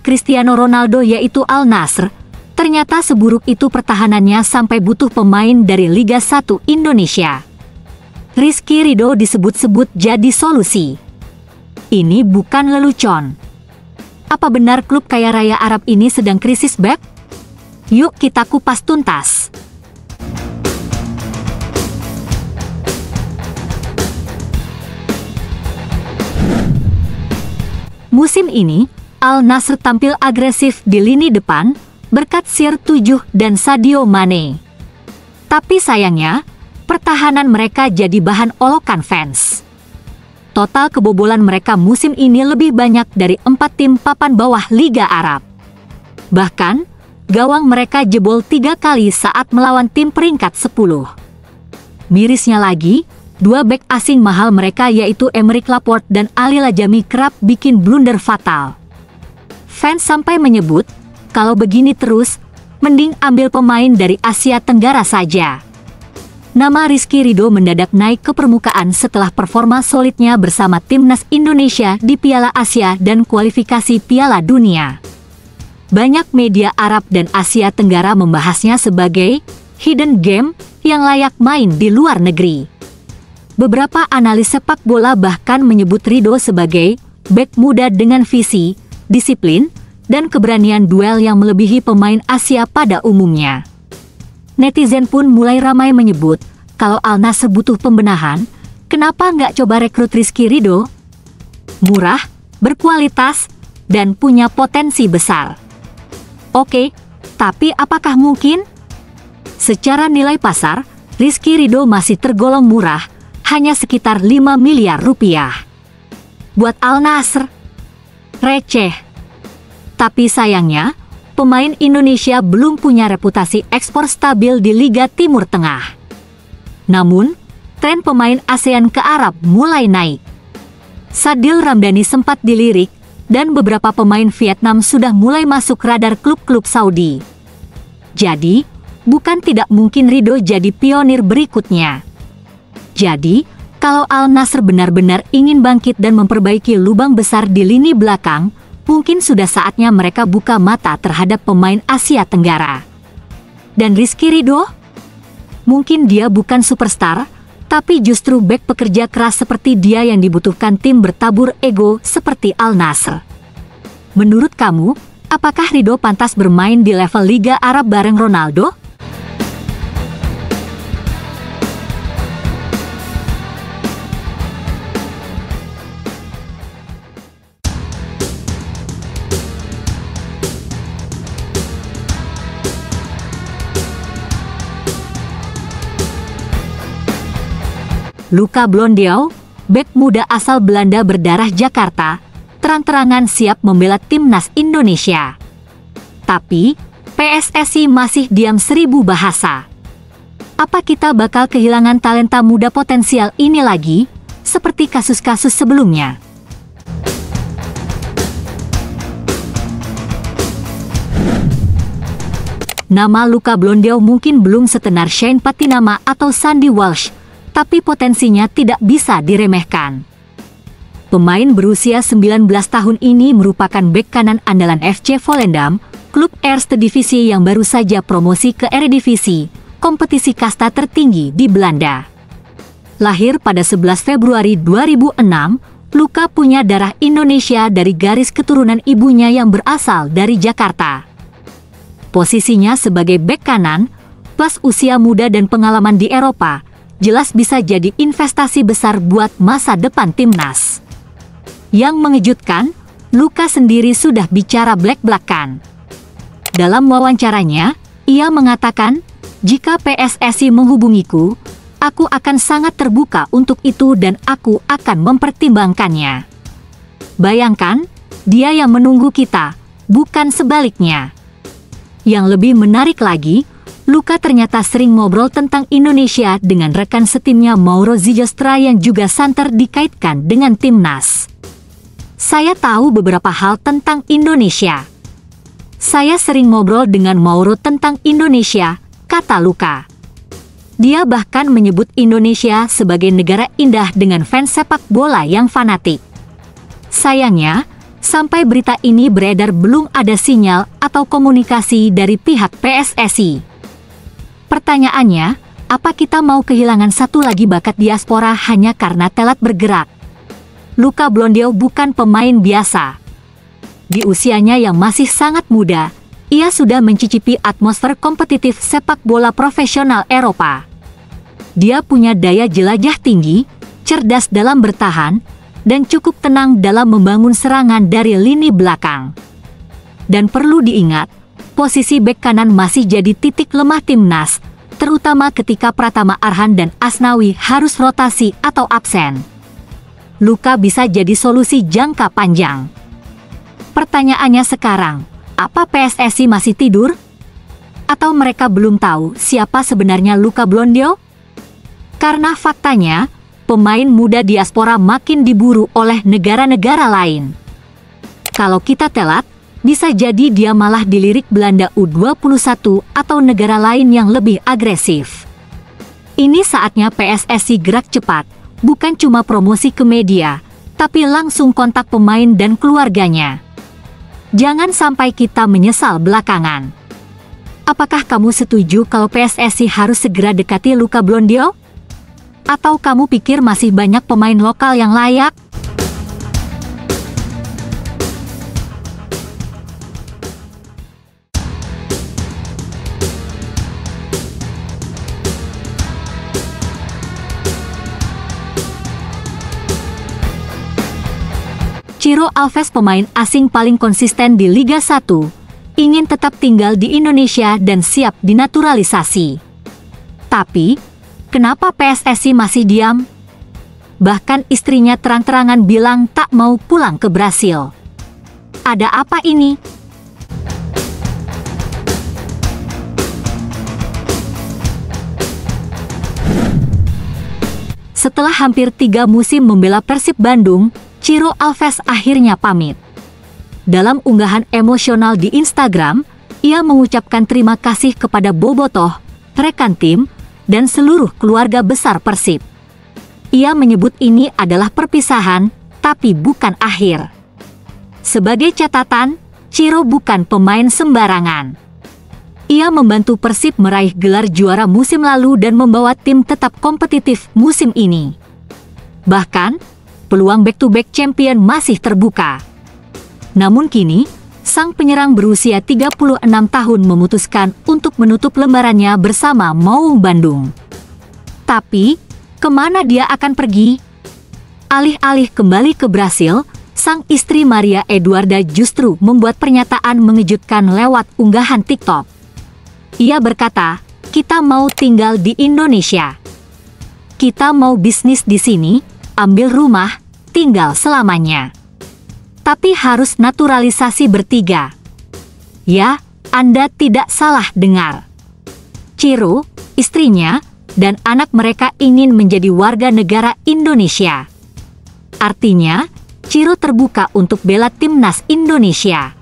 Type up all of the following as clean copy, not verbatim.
Cristiano Ronaldo yaitu Al Nassr, ternyata seburuk itu pertahanannya sampai butuh pemain dari Liga 1 Indonesia. Rizky Ridho disebut-sebut jadi solusi. Ini bukan lelucon. Apa benar klub kaya raya Arab ini sedang krisis bek? Yuk kita kupas tuntas. Musim ini, Al Nassr tampil agresif di lini depan berkat CR7 dan Sadio Mane. Tapi sayangnya, pertahanan mereka jadi bahan olokan fans. Total kebobolan mereka musim ini lebih banyak dari 4 tim papan bawah Liga Arab. Bahkan, gawang mereka jebol 3 kali saat melawan tim peringkat 10. Mirisnya lagi, 2 bek asing mahal mereka yaitu Aymeric Laporte dan Ali Lajami kerap bikin blunder fatal. Fans sampai menyebut, kalau begini terus, mending ambil pemain dari Asia Tenggara saja. Nama Rizky Ridho mendadak naik ke permukaan setelah performa solidnya bersama timnas Indonesia di Piala Asia dan kualifikasi Piala Dunia. Banyak media Arab dan Asia Tenggara membahasnya sebagai hidden gem yang layak main di luar negeri. Beberapa analis sepak bola bahkan menyebut Ridho sebagai bek muda dengan visi, disiplin, dan keberanian duel yang melebihi pemain Asia pada umumnya. Netizen pun mulai ramai menyebut, kalau Al Nassr butuh pembenahan, kenapa nggak coba rekrut Rizky Ridho? Murah, berkualitas, dan punya potensi besar. Oke, tapi apakah mungkin? Secara nilai pasar, Rizky Ridho masih tergolong murah, hanya sekitar 5 miliar rupiah. Buat Al Nassr, receh. Tapi sayangnya, pemain Indonesia belum punya reputasi ekspor stabil di Liga Timur Tengah. Namun, tren pemain ASEAN ke Arab mulai naik. Sadil Ramdhani sempat dilirik, dan beberapa pemain Vietnam sudah mulai masuk radar klub-klub Saudi. Jadi, bukan tidak mungkin Ridho jadi pionir berikutnya. Jadi, kalau Al Nassr benar-benar ingin bangkit dan memperbaiki lubang besar di lini belakang, mungkin sudah saatnya mereka buka mata terhadap pemain Asia Tenggara. Dan Rizky Ridho? Mungkin dia bukan superstar, tapi justru bek pekerja keras seperti dia yang dibutuhkan tim bertabur ego seperti Al Nassr. Menurut kamu, apakah Ridho pantas bermain di level Liga Arab bareng Ronaldo? Luka Blondiau, bek muda asal Belanda berdarah Jakarta, terang-terangan siap membela timnas Indonesia. Tapi, PSSI masih diam 1000 bahasa. Apa kita bakal kehilangan talenta muda potensial ini lagi, seperti kasus-kasus sebelumnya? Nama Luka Blondiau mungkin belum setenar Shane Patinama atau Sandy Walsh, tapi potensinya tidak bisa diremehkan. Pemain berusia 19 tahun ini merupakan bek kanan andalan FC Volendam, klub Eerste Divisie yang baru saja promosi ke Eredivisie, kompetisi kasta tertinggi di Belanda. Lahir pada 11 Februari 2006, Luka punya darah Indonesia dari garis keturunan ibunya yang berasal dari Jakarta. Posisinya sebagai bek kanan, plus usia muda dan pengalaman di Eropa, jelas bisa jadi investasi besar buat masa depan timnas. Yang mengejutkan, Luka sendiri sudah bicara blak-blakan. Dalam wawancaranya, ia mengatakan, jika PSSI menghubungiku, aku akan sangat terbuka untuk itu dan aku akan mempertimbangkannya. Bayangkan, dia yang menunggu kita, bukan sebaliknya. Yang lebih menarik lagi, Luka ternyata sering ngobrol tentang Indonesia dengan rekan setimnya Mauro Zijostra yang juga santer dikaitkan dengan timnas. Saya tahu beberapa hal tentang Indonesia. Saya sering ngobrol dengan Mauro tentang Indonesia, kata Luka. Dia bahkan menyebut Indonesia sebagai negara indah dengan fans sepak bola yang fanatik. Sayangnya, Sampai berita ini beredar belum ada sinyal atau komunikasi dari pihak PSSI. Pertanyaannya, apa kita mau kehilangan satu lagi bakat diaspora hanya karena telat bergerak? Luka Blondio bukan pemain biasa. Di usianya yang masih sangat muda, ia sudah mencicipi atmosfer kompetitif sepak bola profesional Eropa. Dia punya daya jelajah tinggi, cerdas dalam bertahan, dan cukup tenang dalam membangun serangan dari lini belakang. Dan perlu diingat, posisi bek kanan masih jadi titik lemah timnas, terutama ketika Pratama Arhan dan Asnawi harus rotasi atau absen. Luka bisa jadi solusi jangka panjang. Pertanyaannya sekarang, apa PSSI masih tidur? Atau mereka belum tahu siapa sebenarnya Luka Blondio? Karena faktanya, pemain muda diaspora makin diburu oleh negara-negara lain. Kalau kita telat, bisa jadi dia malah dilirik Belanda U21 atau negara lain yang lebih agresif. Ini saatnya PSSI gerak cepat, bukan cuma promosi ke media, tapi langsung kontak pemain dan keluarganya. Jangan sampai kita menyesal belakangan. Apakah kamu setuju kalau PSSI harus segera dekati Luka Blondio? Atau kamu pikir masih banyak pemain lokal yang layak? Ciro Alves, pemain asing paling konsisten di Liga 1, ingin tetap tinggal di Indonesia dan siap dinaturalisasi. Tapi, kenapa PSSI masih diam? Bahkan istrinya terang-terangan bilang tak mau pulang ke Brasil. Ada apa ini? Setelah hampir 3 musim membela Persib Bandung, Ciro Alves akhirnya pamit. Dalam unggahan emosional di Instagram, ia mengucapkan terima kasih kepada Bobotoh, rekan tim, dan seluruh keluarga besar Persib. Ia menyebut ini adalah perpisahan, tapi bukan akhir. Sebagai catatan, Ciro bukan pemain sembarangan. Ia membantu Persib meraih gelar juara musim lalu dan membawa tim tetap kompetitif musim ini. Bahkan, peluang back-to-back champion masih terbuka. Namun kini, sang penyerang berusia 36 tahun memutuskan untuk menutup lembarannya bersama Maung Bandung. Tapi, kemana dia akan pergi? Alih-alih kembali ke Brasil, sang istri Maria Eduarda justru membuat pernyataan mengejutkan lewat unggahan TikTok. Ia berkata, "Kita mau tinggal di Indonesia. Kita mau bisnis di sini, ambil rumah, tinggal selamanya. Tapi harus naturalisasi bertiga." Ya, Anda tidak salah dengar. Ciro, istrinya, dan anak mereka ingin menjadi warga negara Indonesia. Artinya, Ciro terbuka untuk bela timnas Indonesia.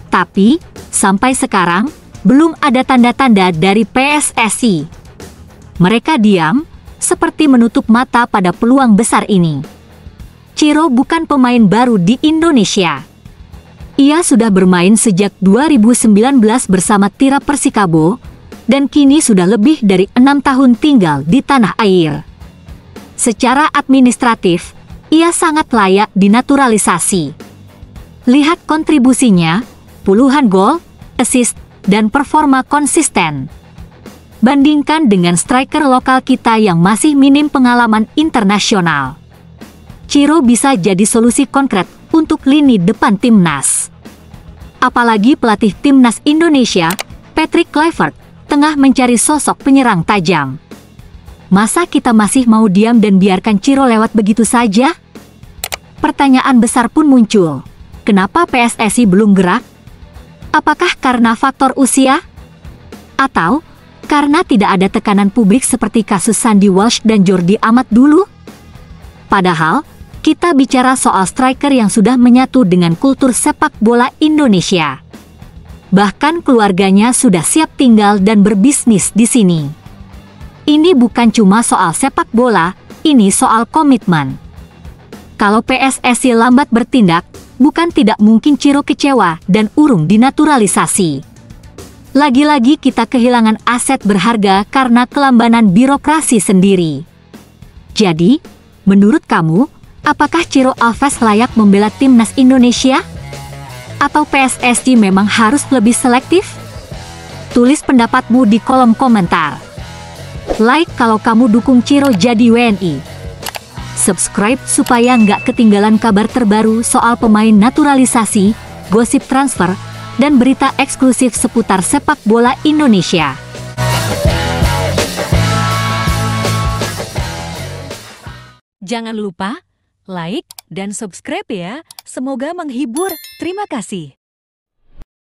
Tapi, sampai sekarang, belum ada tanda-tanda dari PSSI. Mereka diam, seperti menutup mata pada peluang besar ini. Ciro bukan pemain baru di Indonesia. Ia sudah bermain sejak 2019 bersama Tira Persikabo, dan kini sudah lebih dari 6 tahun tinggal di tanah air. Secara administratif, ia sangat layak dinaturalisasi. Lihat kontribusinya, puluhan gol, assist, dan performa konsisten. Bandingkan dengan striker lokal kita yang masih minim pengalaman internasional. Ciro bisa jadi solusi konkret untuk lini depan timnas. Apalagi pelatih timnas Indonesia, Patrick Kluivert, tengah mencari sosok penyerang tajam. Masa kita masih mau diam dan biarkan Ciro lewat begitu saja? Pertanyaan besar pun muncul. Kenapa PSSI belum gerak? Apakah karena faktor usia? Atau karena tidak ada tekanan publik seperti kasus Sandy Walsh dan Jordi Amat dulu? Padahal, kita bicara soal striker yang sudah menyatu dengan kultur sepak bola Indonesia. Bahkan keluarganya sudah siap tinggal dan berbisnis di sini. Ini bukan cuma soal sepak bola, ini soal komitmen. Kalau PSSI lambat bertindak, bukan tidak mungkin Ciro kecewa dan urung dinaturalisasi. Lagi-lagi kita kehilangan aset berharga karena kelambanan birokrasi sendiri. Jadi, menurut kamu, apakah Ciro Alves layak membela timnas Indonesia? Atau PSSI memang harus lebih selektif? Tulis pendapatmu di kolom komentar. Like kalau kamu dukung Ciro jadi WNI. Subscribe supaya nggak ketinggalan kabar terbaru soal pemain naturalisasi, gosip transfer, dan berita eksklusif seputar sepak bola Indonesia. Jangan lupa like dan subscribe ya. Semoga menghibur. Terima kasih.